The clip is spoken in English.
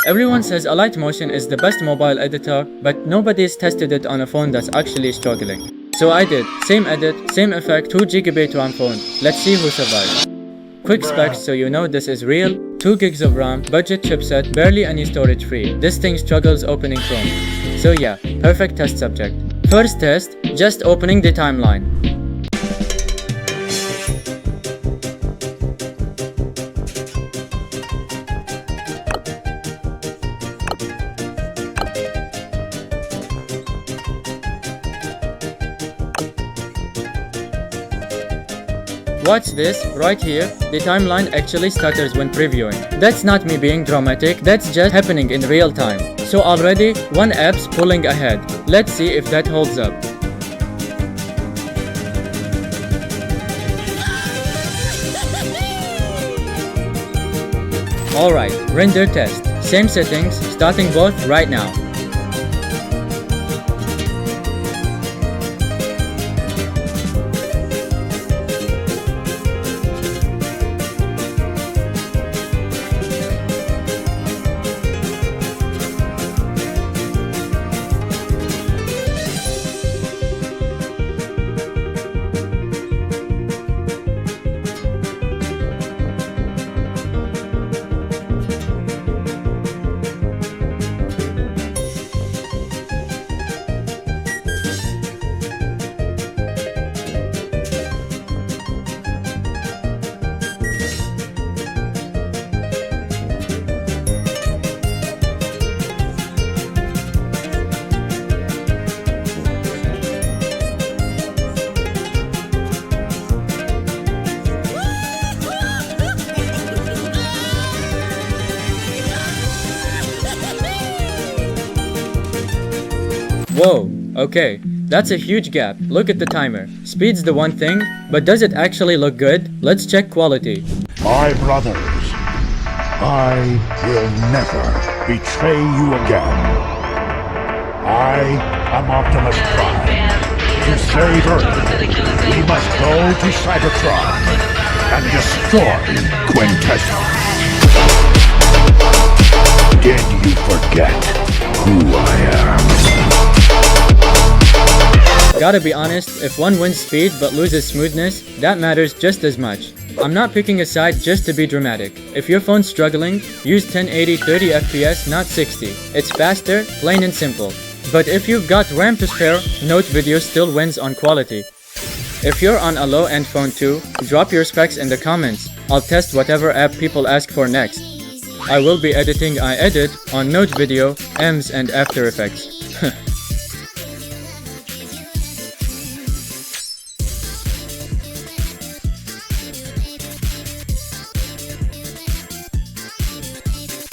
Everyone says Alight Motion is the best mobile editor, but nobody's tested it on a phone that's actually struggling. So I did. Same edit, same effect, 2GB RAM phone. Let's see who survives. Quick specs so you know this is real. 2 gigs of RAM, budget chipset, barely any storage free. This thing struggles opening Chrome. So yeah, perfect test subject. First test, just opening the timeline. Watch this, right here, the timeline actually stutters when previewing. That's not me being dramatic, that's just happening in real time. So already, one app's pulling ahead. Let's see if that holds up. Alright, render test. Same settings, starting both right now. Whoa, okay, that's a huge gap. Look at the timer. Speed's the one thing, but does it actually look good? Let's check quality. My brothers, I will never betray you again. I am Optimus Prime. To save Earth, we must go to Cybertron and destroy Quintessence. Did you forget who I am? Gotta be honest, if one wins speed but loses smoothness, that matters just as much. I'm not picking a side just to be dramatic. If your phone's struggling, use 1080 30 FPS, not 60. It's faster, plain and simple. But if you've got RAM to spare, Note Video still wins on quality. If you're on a low-end phone too, drop your specs in the comments. I'll test whatever app people ask for next. I will be editing I Edit on Note Video, M's and After Effects.